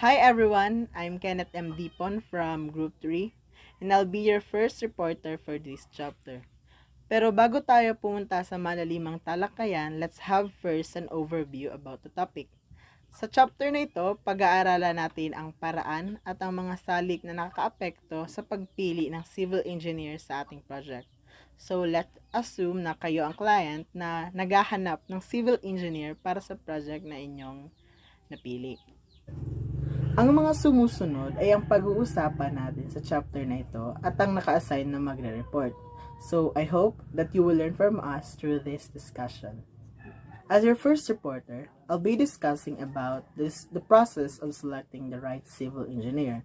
Hi everyone, I'm Kenneth M. Dipon from Group 3 and I'll be your first reporter for this chapter. Pero bago tayo pumunta sa malalimang talakayan, let's have first an overview about the topic. Sa chapter na ito, pag-aaralan natin ang paraan at ang mga salik na nakakaapekto sa pagpili ng civil engineer sa ating project. So let's assume na kayo ang client na naghahanap ng civil engineer para sa project na inyong napili. Ang mga sumusunod ay ang pag-uusapan natin sa chapter na ito at ang naka-assign na magre-report. So, I hope that you will learn from us through this discussion. As your first reporter, I'll be discussing about the process of selecting the right civil engineer.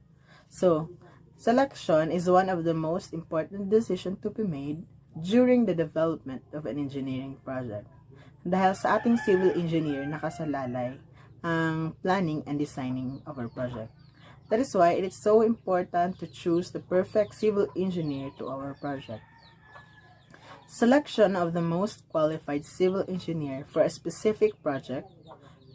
So, selection is one of the most important decisions to be made during the development of an engineering project. Dahil sa ating civil engineer nakasalalay ang planning and designing of our project. That is why it is so important to choose the perfect civil engineer to our project. Selection of the most qualified civil engineer for a specific project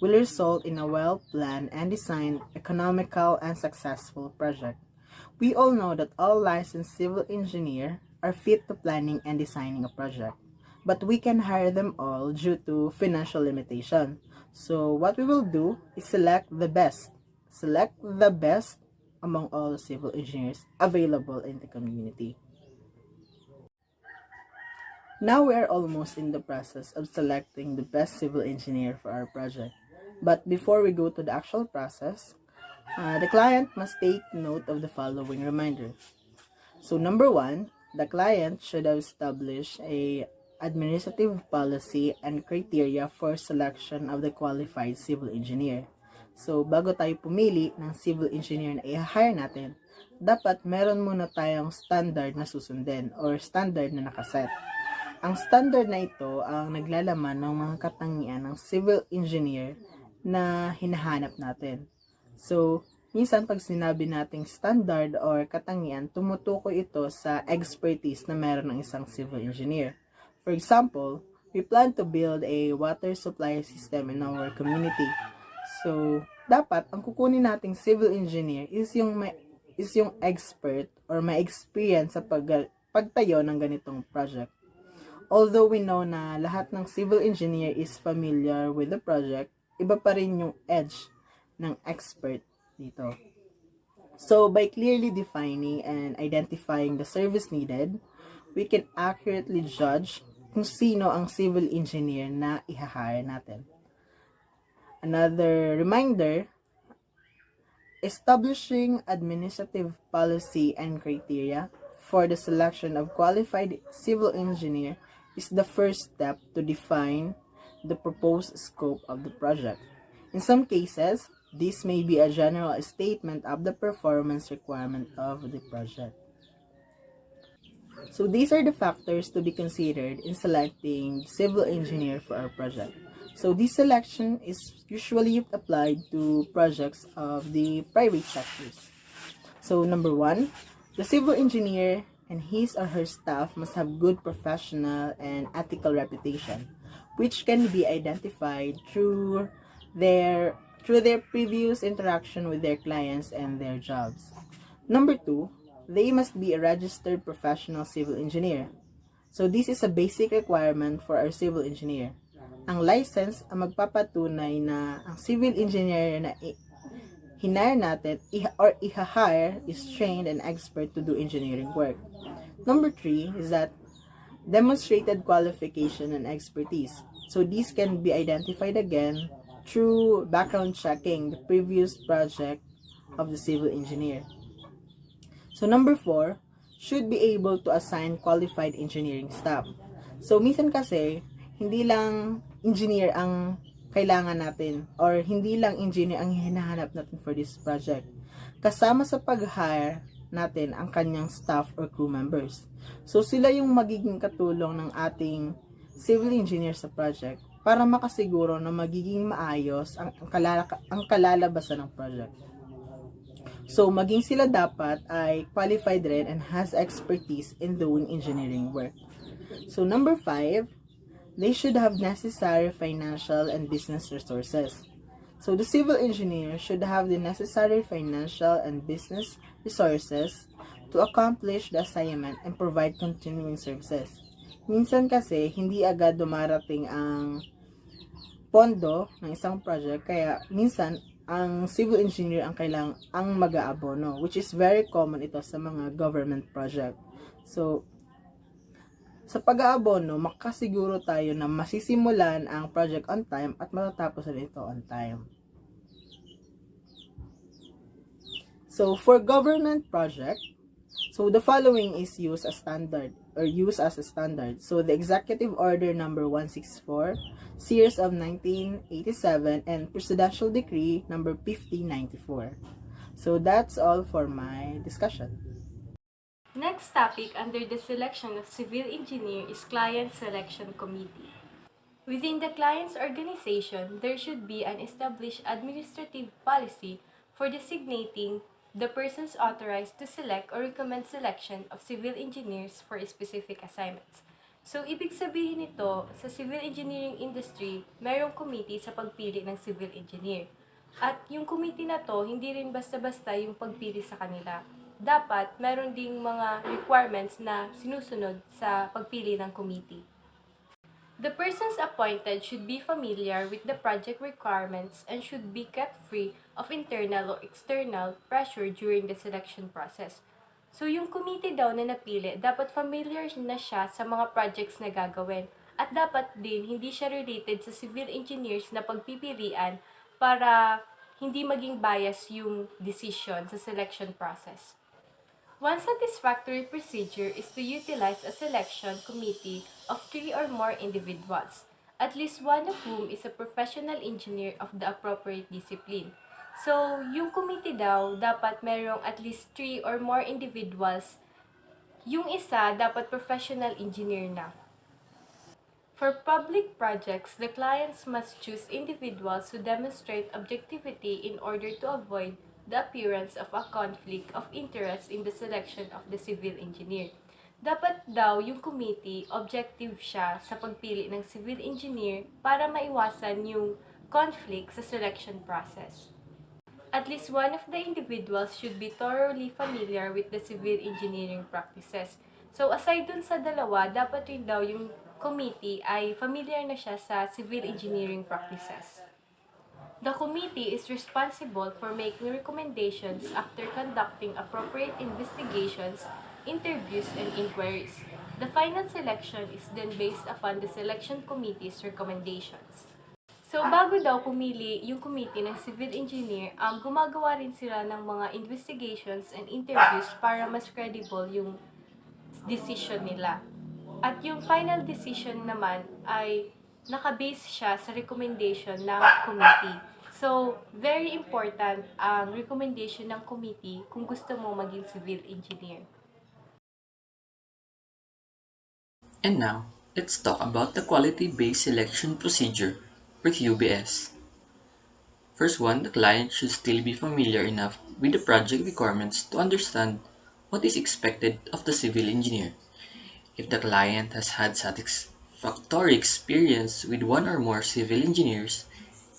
will result in a well-planned and designed, economical, and successful project. We all know that all licensed civil engineers are fit to planning and designing a project, but we can hire them all due to financial limitation. So what we will do is select the best among all civil engineers available in the community. Now we are almost in the process of selecting the best civil engineer for our project. But before we go to the actual process, the client must take note of the following reminders. So number 1, the client should have established a administrative policy and criteria for selection of the qualified civil engineer. So, bago tayo pumili ng civil engineer na i-hire natin, dapat meron muna tayong standard na susundin or standard na nakaset. Ang standard na ito ang naglalaman ng mga katangian ng civil engineer na hinahanap natin. So, minsan pag sinabi nating standard or katangian, tumutukoy ito sa expertise na meron ng isang civil engineer. For example, we plan to build a water supply system in our community. So, dapat ang kukunin nating civil engineer is yung expert or may experience sa pagtayo ng ganitong project. Although we know na lahat ng civil engineer is familiar with the project, iba pa rin yung edge ng expert dito. So, by clearly defining and identifying the service needed, we can accurately judge kung sino ang civil engineer na i-hire natin. Another reminder, establishing administrative policy and criteria for the selection of qualified civil engineer is the first step to define the proposed scope of the project. In some cases, this may be a general statement of the performance requirement of the project. So these are the factors to be considered in selecting civil engineer for our project. So this selection is usually applied to projects of the private sectors. So number 1, the civil engineer and his or her staff must have good professional and ethical reputation, which can be identified through their previous interaction with their clients and their jobs. Number 2, they must be a registered professional civil engineer. So this is a basic requirement for our civil engineer. Ang license ang magpapatunay na ang civil engineer na hinire natin or i-hire is trained and expert to do engineering work. Number 3 is that demonstrated qualification and expertise. So these can be identified again through background checking the previous project of the civil engineer. So number 4, should be able to assign qualified engineering staff. So minsan kasi, hindi lang engineer ang kailangan natin or hindi lang engineer ang hinahanap natin for this project. Kasama sa pag-hire natin ang kanyang staff or crew members. So sila yung magiging katulong ng ating civil engineer sa project para makasiguro na magiging maayos ang kalalabasan ng project. So, maging sila dapat ay qualified rin and has expertise in doing engineering work. So, number 5, they should have necessary financial and business resources. So the civil engineer should have the necessary financial and business resources to accomplish the assignment and provide continuing services. Minsan kasi, hindi agad dumarating ang pondo ng isang project, kaya minsan ang civil engineer ang mag-aabono, which is very common ito sa mga government project. So, sa pag-aabono, makasiguro tayo na masisimulan ang project on time at matatapos rin ito on time. So, for government project, so the following is used as standard or used as a standard. So, the Executive Order number 164, series of 1987, and Presidential Decree number 5094. So, that's all for my discussion. Next topic under the selection of civil engineer is Client Selection Committee. Within the client's organization, there should be an established administrative policy for designating the persons authorized to select or recommend selection of civil engineers for specific assignments. So, ibig sabihin nito, sa civil engineering industry, mayroong committee sa pagpili ng civil engineer. At yung committee na to, hindi rin basta-basta yung pagpili sa kanila. Dapat, meron ding mga requirements na sinusunod sa pagpili ng committee. The persons appointed should be familiar with the project requirements and should be kept free of internal or external pressure during the selection process. So, yung committee daw na napili, dapat familiar na siya sa mga projects na gagawin. At dapat din, hindi siya related sa civil engineers na pagpipilian para hindi maging bias yung decision sa selection process. One satisfactory procedure is to utilize a selection committee of 3 or more individuals, at least one of whom is a professional engineer of the appropriate discipline. So, yung committee daw, dapat merong at least 3 or more individuals. Yung isa, dapat professional engineer na. For public projects, the clients must choose individuals who demonstrate objectivity in order to avoid the appearance of a conflict of interest in the selection of the civil engineer. Dapat daw yung committee objective siya sa pagpili ng civil engineer para maiwasan yung conflict sa selection process. At least one of the individuals should be thoroughly familiar with the civil engineering practices. So aside dun sa dalawa, dapat rin daw yung committee ay familiar na siya sa civil engineering practices. The committee is responsible for making recommendations after conducting appropriate investigations, interviews, and inquiries. The final selection is then based upon the selection committee's recommendations. So, bago daw pumili yung committee ng civil engineer, gumagawa rin sila ng mga investigations and interviews para mas credible yung decision nila. At yung final decision naman ay nakabase siya sa recommendation ng committee. So, very important ang recommendation ng committee kung gusto mo maging civil engineer. And now, let's talk about the Quality-Based Selection Procedure, or QBS. First one, the client should still be familiar enough with the project requirements to understand what is expected of the civil engineer. If the client has had satisfactory experience with one or more civil engineers,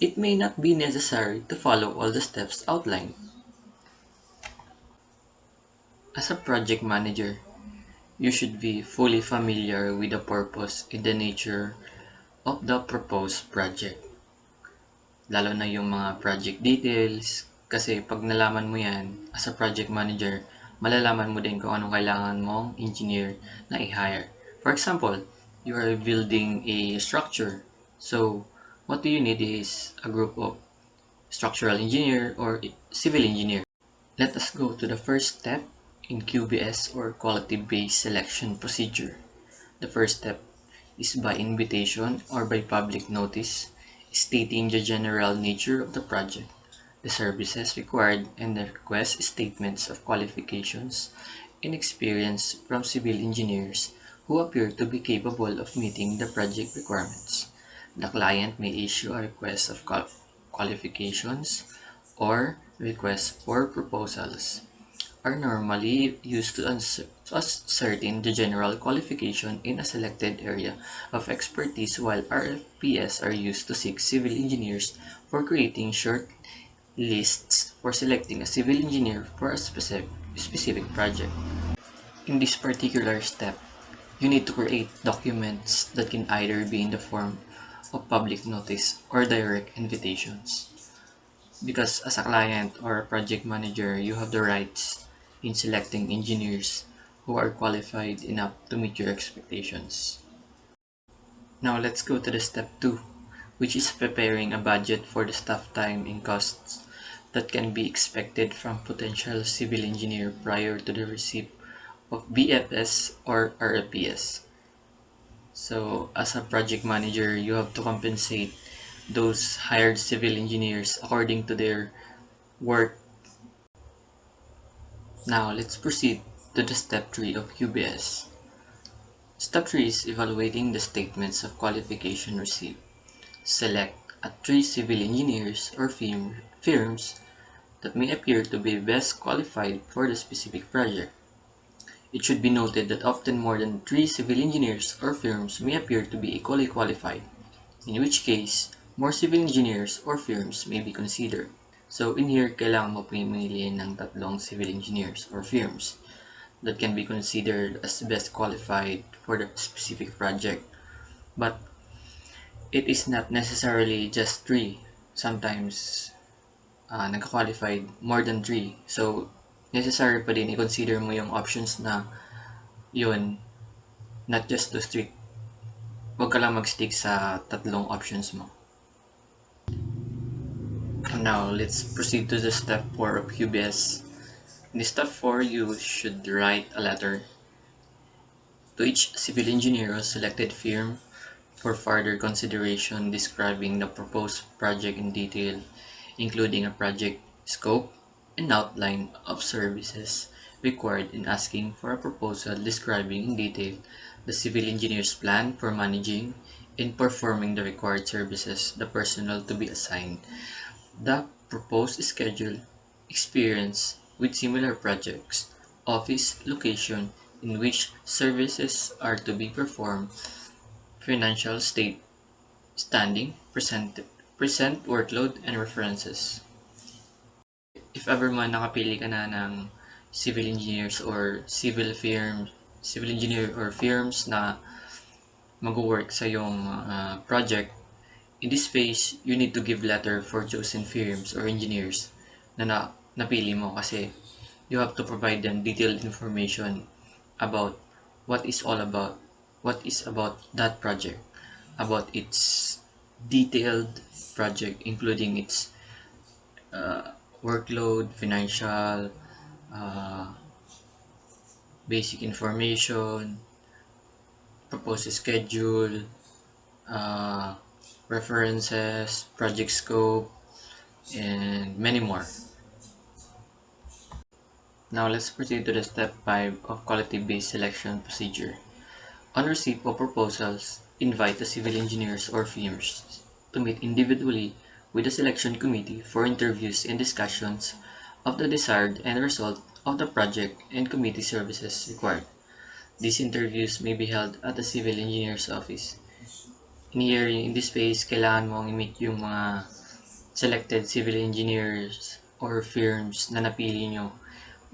it may not be necessary to follow all the steps outlined. As a project manager, you should be fully familiar with the purpose and the nature of the proposed project. Lalo na yung mga project details, kasi pag nalaman mo yan, as a project manager, malalaman mo din kung anong kailangan mong engineer na i-hire. For example, you are building a structure. So, what do you need is a group of structural engineer or civil engineer. Let us go to the first step in QBS or Quality-Based Selection Procedure. The first step is by invitation or by public notice, stating the general nature of the project, the services required, and the request statements of qualifications and experience from civil engineers who appear to be capable of meeting the project requirements. The client may issue a request of qualifications or request for proposals. are normally used to ascertain the general qualification in a selected area of expertise, while RFPs are used to seek civil engineers for creating short lists for selecting a civil engineer for a specific project. In this particular step, you need to create documents that can either be in the form of public notice or direct invitations. Because as a client or a project manager, you have the rights in selecting engineers who are qualified enough to meet your expectations. Now let's go to the step 2, which is preparing a budget for the staff time and costs that can be expected from potential civil engineer prior to the receipt of BFS or RFPS. So as a project manager, you have to compensate those hired civil engineers according to their work. Now let's proceed to the step 3 of QBS. Step 3 is evaluating the statements of qualification received. Select a 3 civil engineers or firms that may appear to be best qualified for the specific project. It should be noted that often more than 3 civil engineers or firms may appear to be equally qualified, in which case, more civil engineers or firms may be considered. So in here, kailangan mo pumili ng tatlong civil engineers or firms that can be considered as best qualified for the specific project. But it is not necessarily just 3. Sometimes, nagka-qualified more than 3. So, necessary pa din i-consider mo yung options na yun, not just to strict. Huwag ka lang mag-stick sa tatlong options mo. Now, let's proceed to the step 4 of QBS. In step 4, you should write a letter to each civil engineer or selected firm for further consideration describing the proposed project in detail, including a project scope and outline of services required, and asking for a proposal describing in detail the civil engineer's plan for managing and performing the required services, the personnel to be assigned, the proposed schedule, experience with similar projects, office location in which services are to be performed, financial state, standing, present workload, and references. If ever man nakapili ka na ng civil engineers or civil engineer or firms na mag-work sa yung project, in this phase, you need to give letter for chosen firms or engineers na napili mo, kasi you have to provide them detailed information about what is about that project, about its detailed project, including its workload, financial, uh, basic information, proposed schedule, uh, references, project scope, and many more. Now let's proceed to the step 5 of quality-based selection procedure. On receipt of proposals, invite the civil engineers or firms to meet individually with the selection committee for interviews and discussions of the desired end result of the project and committee services required. These interviews may be held at the civil engineer's office. In here, in this phase, kailangan mong i-meet yung mga selected civil engineers or firms na napili nyo.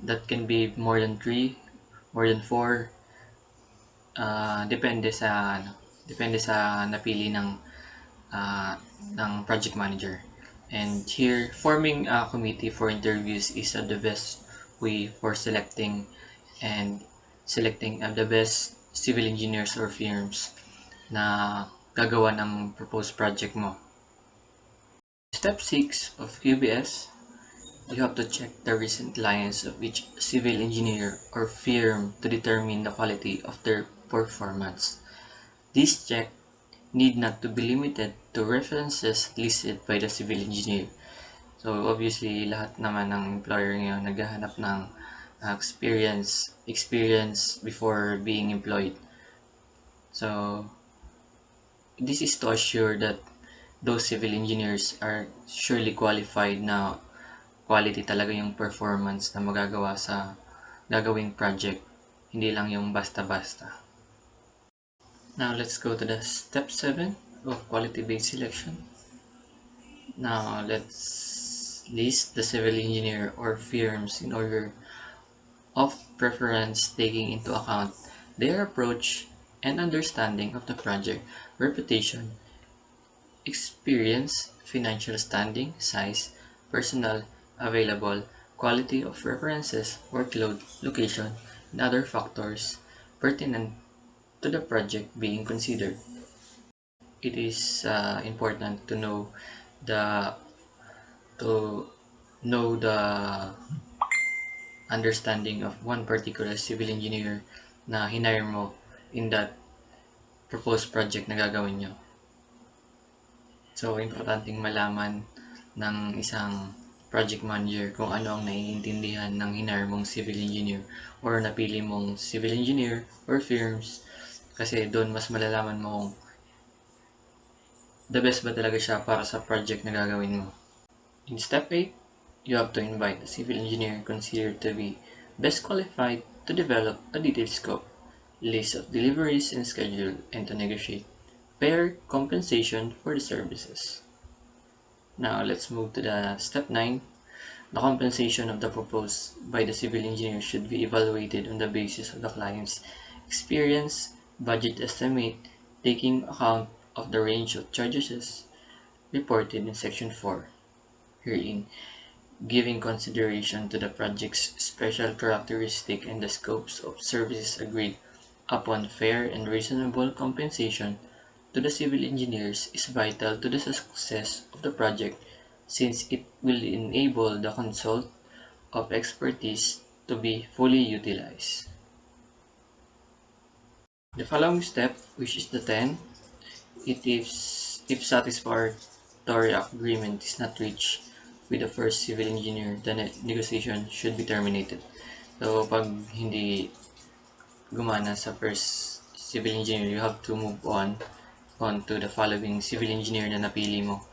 That can be more than 3, more than 4, depende sa napili ng project manager. And here, forming a committee for interviews is the best way for selecting the best civil engineers or firms na gagawa ng proposed project mo. Step 6 of QBS, you have to check the recent clients of each civil engineer or firm to determine the quality of their performance. This check need not to be limited to references listed by the civil engineer. So obviously, lahat naman ng employer ngayon naghahanap ng experience before being employed. So this is to assure that those civil engineers are surely qualified na quality talaga yung performance na magagawa sa gagawing project, hindi lang yung basta-basta. Now, let's go to the step 7 of quality-based selection. Now, let's list the civil engineer or firms in order of preference, taking into account their approach and understanding of the project, reputation, experience, financial standing, size, personnel available, quality of references, workload, location, and other factors pertinent to the project being considered. It is important to know the the understanding of one particular civil engineer na hinire mo in that proposed project na gagawin nyo. So, importanteng malaman ng isang project manager kung ano ang naiintindihan ng hinire mong civil engineer or napili mong civil engineer or firms, kasi doon mas malalaman mo kung the best ba talaga siya para sa project na gagawin mo. In step 8, you have to invite a civil engineer considered to be best qualified to develop a detailed scope, list of deliveries and schedule, and to negotiate fair compensation for the services. Now, let's move to the step 9. The compensation of the proposed by the civil engineer should be evaluated on the basis of the client's experience, budget estimate, taking account of the range of charges reported in Section 4. Herein, giving consideration to the project's special characteristic and the scopes of services agreed upon, fair and reasonable compensation to the civil engineers is vital to the success of the project, since it will enable the consult of expertise to be fully utilized. The following step, which is the 10, if satisfactory agreement is not reached with the first civil engineer, the negotiation should be terminated. So, pag hindi gumana sa first civil engineer, you have to move on to the following civil engineer na napili mo.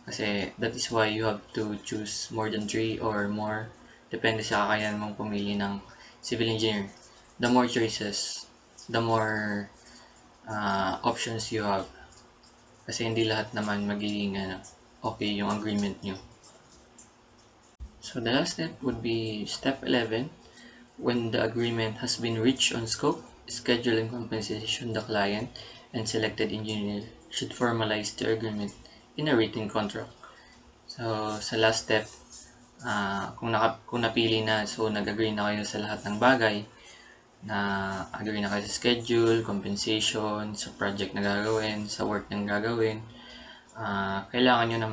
Kasi that is why you have to choose more than 3 or more. Depende sa kakayahan mong pumili ng civil engineer. The more choices, the more options you have. Kasi hindi lahat naman magiging okay yung agreement nyo. So the last step would be step 11. When the agreement has been reached on scope, schedule and compensation, the client and selected engineer should formalize the agreement in a written contract. So sa last step, kung napili na, so nag-agree na kayo sa lahat ng bagay, na agree na kayo sa schedule, compensation, sa project na gagawin, sa work na gagawin, kailangan nyo na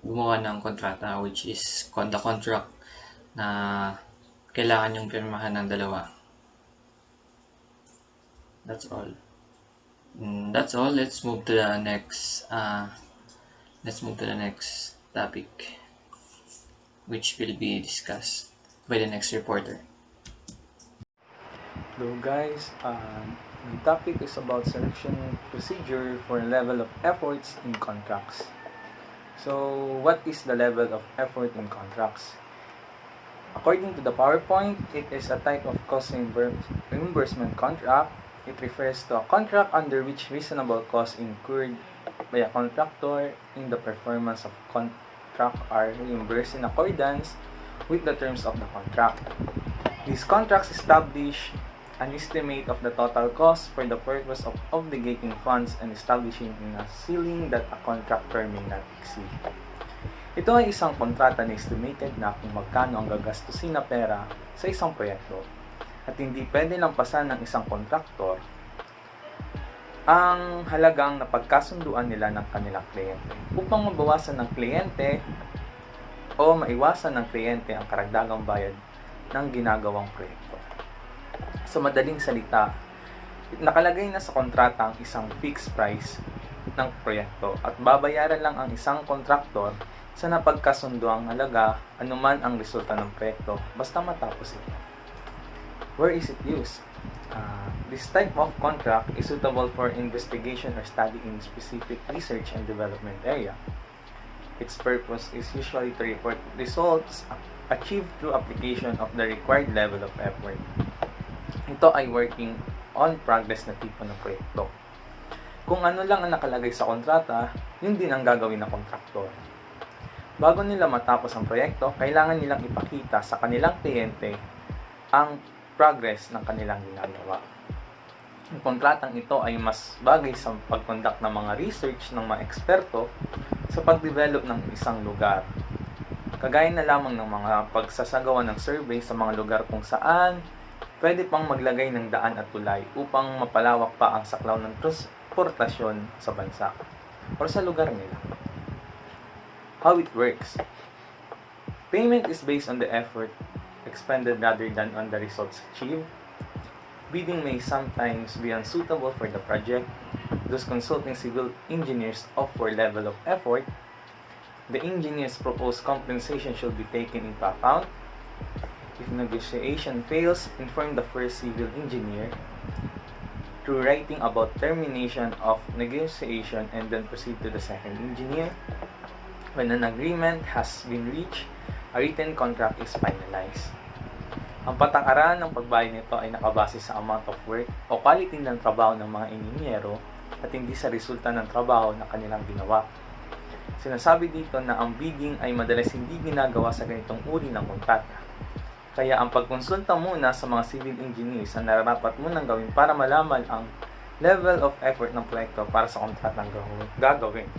gumawa ng kontrata, which is the contract na kailangan yung pirmahan ng dalawa. That's all. Let's move to the next topic, which will be discussed by the next reporter. Hello guys, the topic is about selection procedure for level of efforts in contracts. So, what is the level of effort in contracts? According to the PowerPoint, it is a type of cost reimbursement contract. It refers to a contract under which reasonable costs incurred by a contractor in the performance of contract are reimbursed in accordance with the terms of the contract. These contracts establish an estimate of the total cost for the purpose of obligating funds and establishing a ceiling that a contractor may not exceed. Ito ay isang kontrata na estimated na kung magkano ang gagastusin na pera sa isang proyekto at hindi pwede lampasan ng isang kontraktor ang halagang napagkasunduan nila ng kanilang kliyente upang mabawasan ng kliyente o maiwasan ng kliyente ang karagdagang bayad ng ginagawang proyekto. Sa madaling salita, nakalagay na sa kontrata ang isang fixed price ng proyekto at babayaran lang ang isang kontraktor sa napagkasunduang halaga anuman ang resulta ng proyekto basta matapos ito. Where is it used? This type of contract is suitable for investigation or study in specific research and development area. Its purpose is usually to report results achieved through application of the required level of effort. Ito ay working on progress na tipo ng proyekto. Kung ano lang ang nakalagay sa kontrata, yun din ang gagawin ng kontraktor. Bago nila matapos ang proyekto, kailangan nilang ipakita sa kanilang kliyente ang progress ng kanilang ginagawa. Ang kontratang ito ay mas bagay sa pag-conduct ng mga research ng mga eksperto sa pag-develop ng isang lugar. Kagaya na lamang ng mga pagsasagawa ng survey sa mga lugar kung saan pwede pang maglagay ng daan at tulay upang mapalawak pa ang saklaw ng transportasyon sa bansa o sa lugar nila. How it works. Payment is based on the effort expended rather than on the results achieved. Bidding may sometimes be unsuitable for the project. Those consulting civil engineers offer level of effort. The engineer's proposed compensation should be taken into account. If negotiation fails, inform the first civil engineer through writing about termination of negotiation and then proceed to the second engineer. When an agreement has been reached, a written contract is finalized. Ang patakaran ng pagbayad nito ay nakabase sa amount of work o quality ng trabaho ng mga inhinyero at hindi sa resulta ng trabaho na kanilang ginawa. Sinasabi dito na ang bidding ay madalas hindi ginagawa sa ganitong uri ng kontrata. Kaya ang pagkonsulta muna sa mga civil engineers ang nararapat munang gawin para malaman ang level of effort ng proyekto para sa kontratang gagawin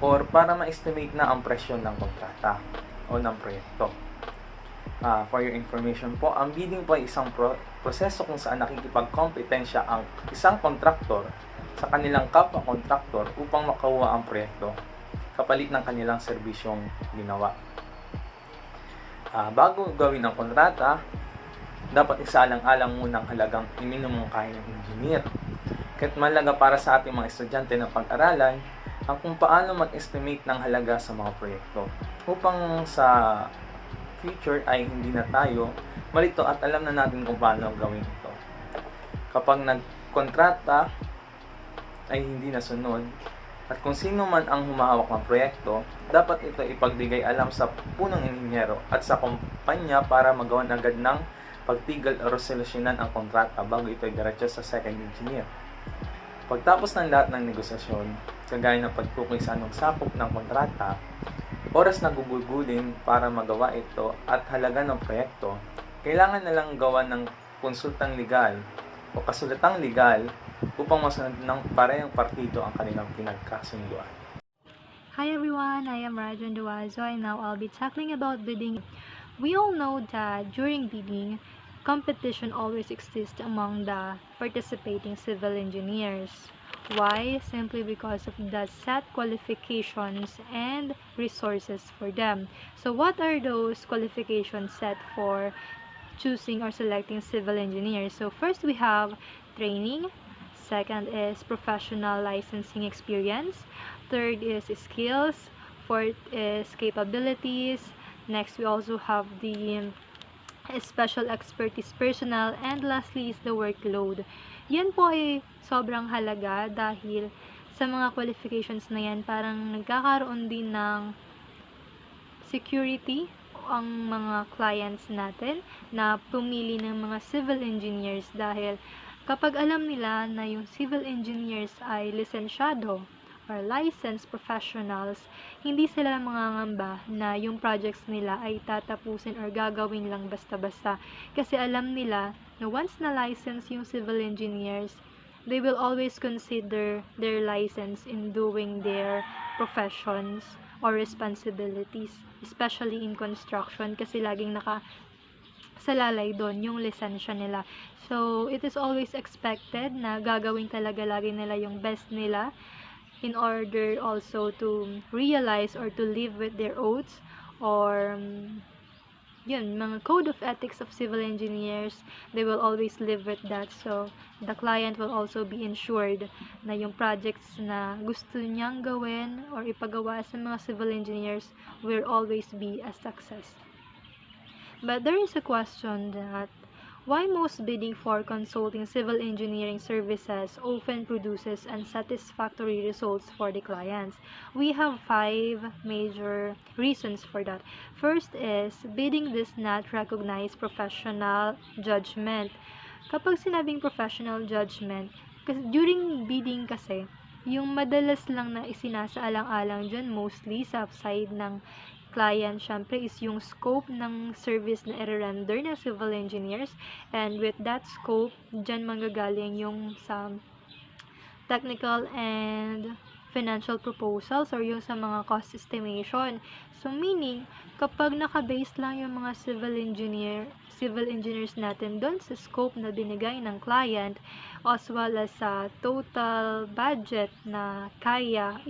or para ma-estimate na ang presyon ng kontrata o ng proyekto. For your information po, ang bidding po ay isang proseso kung saan nakikipagkompetensya ang isang kontraktor sa kanilang kapwa-kontraktor upang makuha ang proyekto kapalit ng kanilang serbisyong ginawa. Bago gawin ang kontrata, dapat isaalang-alang muna ang halagang iminumungkahi ng engineer. Kahit malaga para sa ating mga estudyante ng pag-aralan, ang kung paano mag-estimate ng halaga sa mga proyekto upang sa future ay hindi na tayo malito at alam na natin kung paano gawin ito. Kapag nagkontrata ay hindi nasunod at kung sino man ang humahawak ng proyekto, dapat ito ipagbigay alam sa punong inhinyero at sa kumpanya para magawan agad ng pagtigil o resolusyonan ang kontrata bago ito diretso sa second engineer. Pagtapos ng lahat ng negosasyon, kagaya ng pagtukoy sa anong sakop ng kontrata, oras na gugugulin para magawa ito at halaga ng proyekto, kailangan na lang gawa ng konsultang legal o kasulatang legal upang masunod ng parehong partido ang kanilang pinagkasunduan. Hi everyone, I am Rajan Duazo and now I'll be tackling about bidding. We all know that during bidding, competition always exists among the participating civil engineers. Why? Simply because of the set qualifications and resources for them. So what are those qualifications set for choosing or selecting civil engineers? So first we have training, second is professional licensing experience, third is skills, fourth is capabilities, next we also have the special expertise personnel, and lastly is the workload. Yan po ay sobrang halaga dahil sa mga qualifications na yan, parang nagkakaroon din ng security ang mga clients natin na pumili ng mga civil engineers dahil kapag alam nila na yung civil engineers ay lisensyado or licensed professionals, hindi sila mangangamba na yung projects nila ay tatapusin or gagawin lang basta-basta. Kasi alam nila na once na license yung civil engineers, they will always consider their license in doing their professions or responsibilities, especially in construction kasi laging salalay doon yung lisensya nila. So, it is always expected na gagawin talaga lagi nila yung best nila in order also to realize or to live with their oaths or yun, mga code of ethics of civil engineers, they will always live with that. So, the client will also be ensured na yung projects na gusto niyang gawin or ipagawa sa mga civil engineers will always be a success. But there is a question that Why most bidding for consulting civil engineering services often produces unsatisfactory results for the clients? We have 5 major reasons for that. First is, bidding does not recognize professional judgment. Kapag sinabing professional judgment, kasi during bidding kasi, yung madalas lang na isinasaalang-alang dyan mostly sa side ng client, syempre, is yung scope ng service na i-render ng civil engineers, and with that scope, dyan manggagaling yung sa technical and financial proposals or yung sa mga cost estimation. So, meaning, kapag naka-base lang yung mga civil engineers natin doon sa scope na binigay ng client, as well as sa total budget na kayang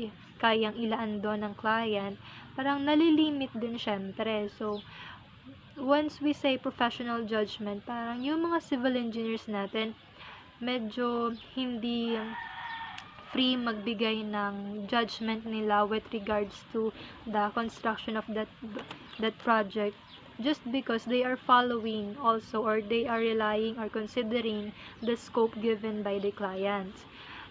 ilaan doon ng client, parang nalilimit din syempre. So, once we say professional judgment, parang yung mga civil engineers natin, medyo hindi free magbigay ng judgment nila with regards to the construction of that project, just because they are following also, or they are relying or considering the scope given by the client.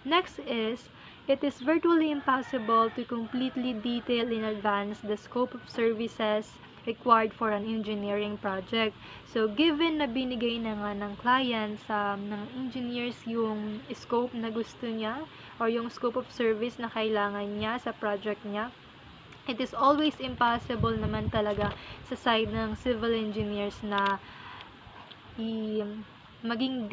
Next is, it is virtually impossible to completely detail in advance the scope of services required for an engineering project. So, given na binigay na nga ng client ng engineers yung scope na gusto niya, or yung scope of service na kailangan niya sa project niya, it is always impossible naman talaga sa side ng civil engineers na maging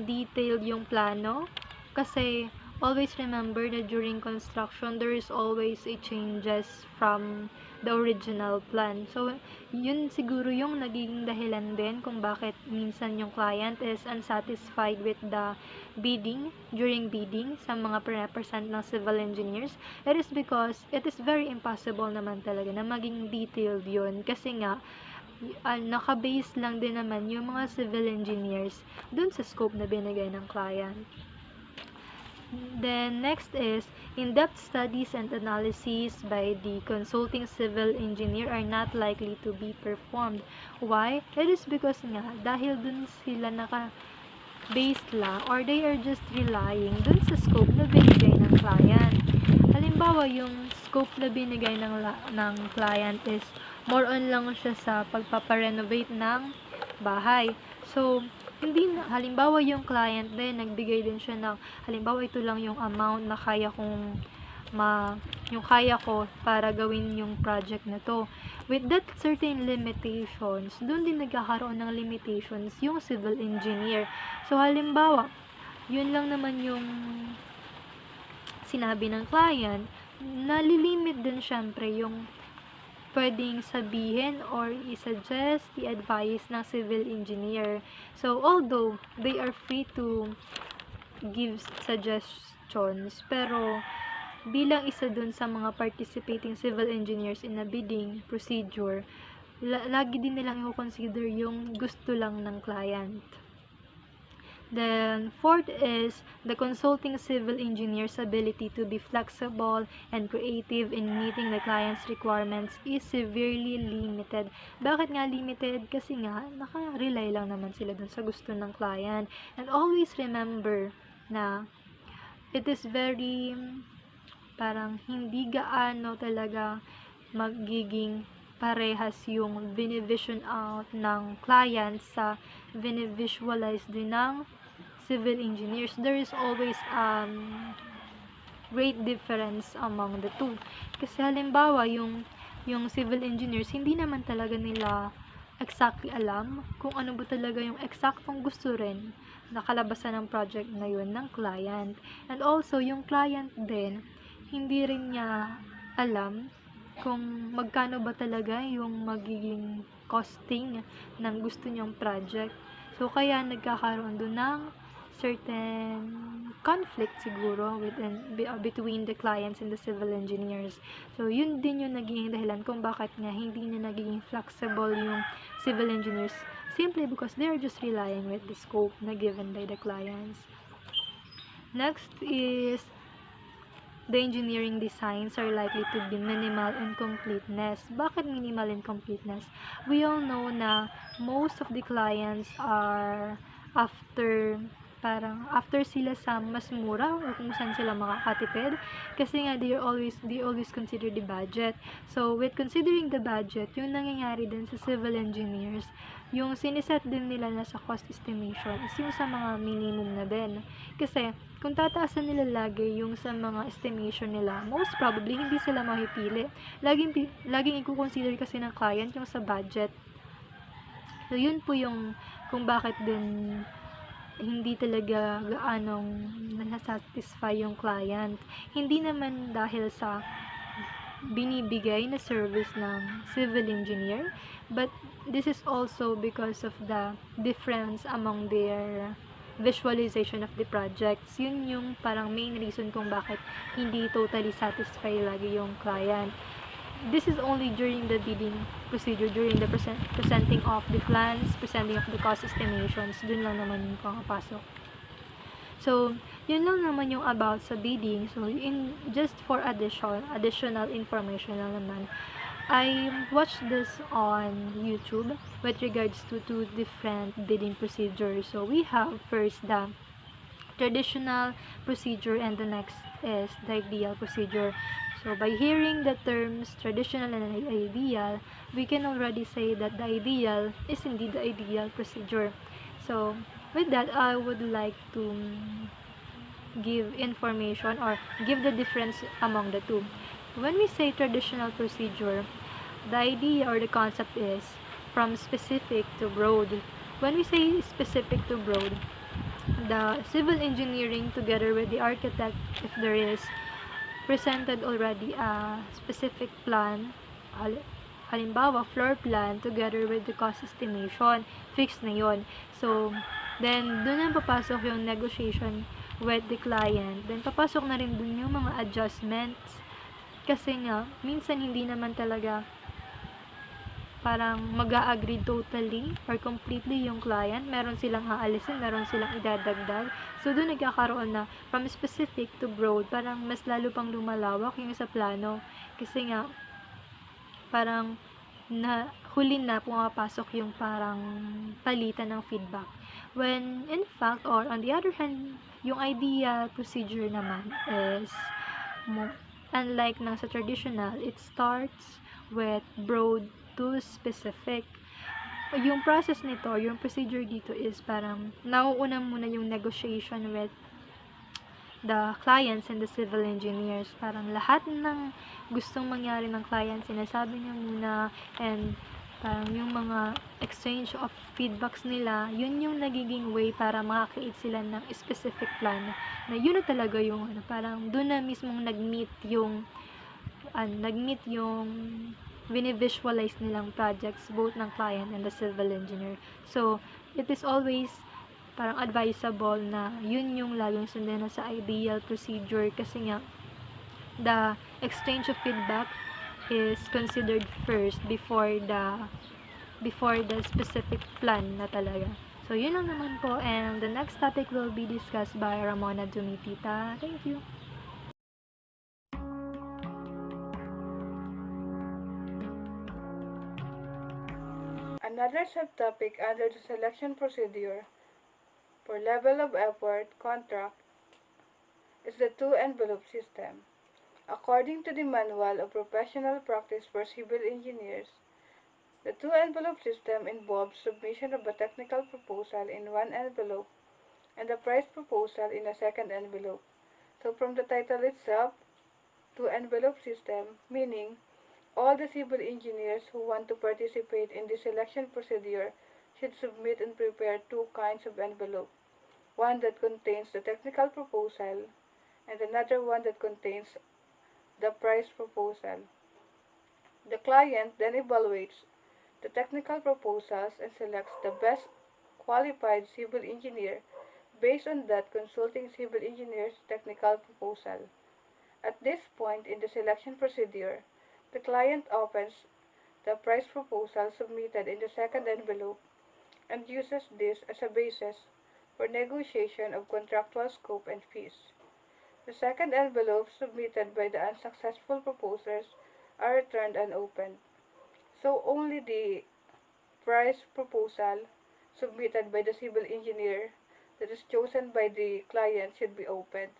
detailed yung plano, kasi always remember that during construction there is always a changes from the original plan. So, yun siguro yung nagiging dahilan din kung bakit minsan yung client is unsatisfied with the during bidding sa mga represent ng civil engineers. It is because it is very impossible naman talaga na maging detailed yun, kasi nga naka-base lang din naman yung mga civil engineers dun sa scope na binigay ng client. Then, next is, in-depth studies and analyses by the consulting civil engineer are not likely to be performed. Why? It is because nga, dahil dun sila naka-based lang, or they are just relying dun sa scope na binigay ng client. Halimbawa, yung scope na binigay ng client is more on lang siya sa pagpaparenovate ng bahay. So, hindi na, halimbawa yung client din, nagbigay din siya ng, halimbawa ito lang yung amount na kaya ko para gawin yung project na to. With that certain limitations, doon din nagkakaroon ng limitations yung civil engineer. So, halimbawa, yun lang naman yung sinabi ng client, nalilimit din syempre yung pwedeng sabihin or i-suggest, i-advise ng civil engineer. So, although they are free to give suggestions, pero bilang isa dun sa mga participating civil engineers in a bidding procedure, lagi din nilang i-consider yung gusto lang ng client. Then, fourth is, the consulting civil engineer's ability to be flexible and creative in meeting the client's requirements is severely limited. Bakit nga limited? Kasi nga, naka-rely lang naman sila dun sa gusto ng client. And always remember na it is very, parang hindi gaano talaga magiging parehas yung visualize out ng client sa visualize din ng civil engineers. There is always great difference among the two. Kasi halimbawa, yung civil engineers, hindi naman talaga nila exactly alam kung ano ba talaga yung eksaktong gusto rin na kalabasan ng project na yun ng client. And also, yung client din, hindi rin niya alam kung magkano ba talaga yung magiging costing ng gusto niyang project. So, kaya nagkakaroon doon ng certain conflict siguro between the clients and the civil engineers. So, yun din yung naging dahilan kung bakit nga hindi na naging flexible yung civil engineers, simply because they are just relying with the scope na given by the clients. Next is the engineering designs are likely to be minimal in completeness. Bakit minimal in completeness? We all know na most of the clients are after after sila sa mas mura or kung saan sila makakatipid, kasi nga they always consider the budget. So with considering the budget, yung nangyayari din sa civil engineers, yung siniset din nila na sa cost estimation is yung sa mga minimum na din. Kasi kung tataasan nila lagi yung sa mga estimation nila, most probably hindi sila mahipili. Laging i-consider kasi ng client yung sa budget. So yun po yung kung bakit din hindi talaga gaanong nasasatisfy yung client. Hindi naman dahil sa binibigay na service ng civil engineer, but this is also because of the difference among their visualization of the projects. Yun yung parang main reason kung bakit hindi totally satisfy lagi yung client. This is only during the bidding procedure, during the presenting of the plans, presenting of the cost estimations. Dun lang naman yung pangapasok. So, yun lang naman yung about sa bidding. So, just for additional information lang naman, I watched this on YouTube with regards to two different bidding procedures. So, we have first the traditional procedure and the next is the ideal procedure. So, by hearing the terms traditional and ideal, we can already say that the ideal is indeed the ideal procedure. So, with that, I would like to give information or give the difference among the two. When we say traditional procedure, the idea or the concept is from specific to broad. When we say specific to broad, the civil engineering together with the architect, if there is, presented already a specific plan, halimbawa floor plan together with the cost estimation, fixed na yon. So then doon na papasok yung negotiation with the client, then papasok na rin dun yung mga adjustments, kasi nga minsan hindi naman talaga parang mag-a-agree totally or completely yung client. Meron silang aalisin, meron silang idadagdag. So, doon nagkakaroon na from specific to broad, parang mas lalo pang lumalawak yung sa plano. Kasi nga, parang huli na pumapasok yung parang palitan ng feedback. When, in fact, or on the other hand, yung idea procedure naman is, unlike ng sa traditional, it starts with broad to specific. Yung process nito, yung procedure dito is parang nauuna muna yung negotiation with the clients and the civil engineers. Parang lahat ng gustong mangyari ng client, sinasabi niya muna, and parang yung mga exchange of feedbacks nila, yun yung nagiging way para makakreate sila ng specific plan na yun na talaga yung parang doon na mismong nag-meet yung visualize nilang projects, both ng client and the civil engineer. So, it is always parang advisable na yun yung laging sundin na sa ideal procedure, kasi nga the exchange of feedback is considered first before the specific plan na talaga. So, yun lang naman po, and the next topic will be discussed by Ramona Dumitita. Thank you. Another subtopic under the selection procedure for level of effort contract is the two-envelope system. According to the Manual of Professional Practice for Civil Engineers, the two-envelope system involves submission of a technical proposal in one envelope and the price proposal in a second envelope. So from the title itself, two-envelope system, meaning all the civil engineers who want to participate in the selection procedure should submit and prepare two kinds of envelope, one that contains the technical proposal and another one that contains the price proposal. The client then evaluates the technical proposals and selects the best qualified civil engineer based on that consulting civil engineer's technical proposal. At this point in the selection procedure, the client opens the price proposal submitted in the second envelope and uses this as a basis for negotiation of contractual scope and fees. The second envelopes submitted by the unsuccessful proposers are returned unopened. So only the price proposal submitted by the civil engineer that is chosen by the client should be opened.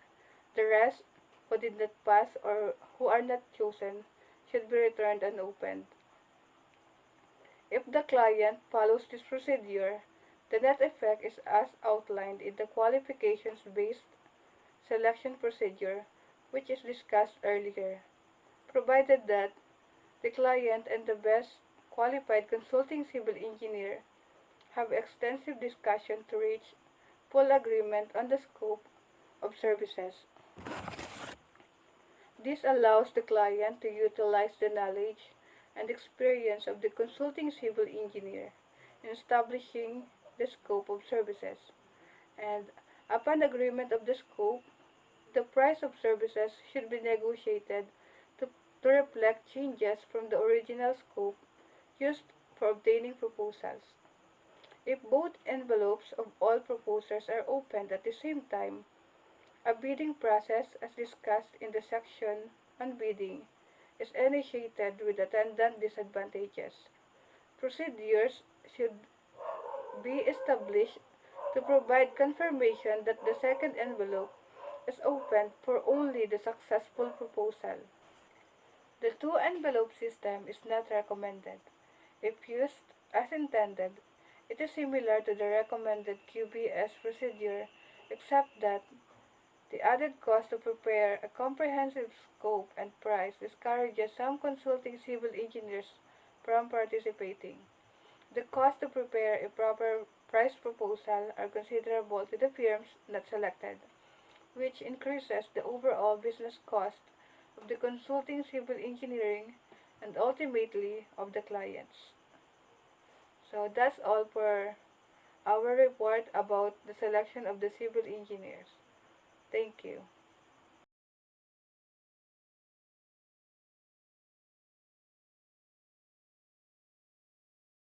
The rest, who did not pass or who are not chosen, should be returned unopened. If the client follows this procedure, the net effect is as outlined in the qualifications-based selection procedure, which is discussed earlier, provided that the client and the best qualified consulting civil engineer have extensive discussion to reach full agreement on the scope of services. This allows the client to utilize the knowledge and experience of the consulting civil engineer in establishing the scope of services. And upon agreement of the scope, the price of services should be negotiated to, to reflect changes from the original scope used for obtaining proposals. If both envelopes of all proposers are opened at the same time, a bidding process, as discussed in the section on bidding, is initiated with attendant disadvantages. Procedures should be established to provide confirmation that the second envelope is opened for only the successful proposal. The two-envelope system is not recommended. If used as intended, it is similar to the recommended QBS procedure, except that the added cost to prepare a comprehensive scope and price discourages some consulting civil engineers from participating. The cost to prepare a proper price proposal are considerable to the firms not selected, which increases the overall business cost of the consulting civil engineering and ultimately of the clients. So that's all for our report about the selection of the civil engineers. Thank you.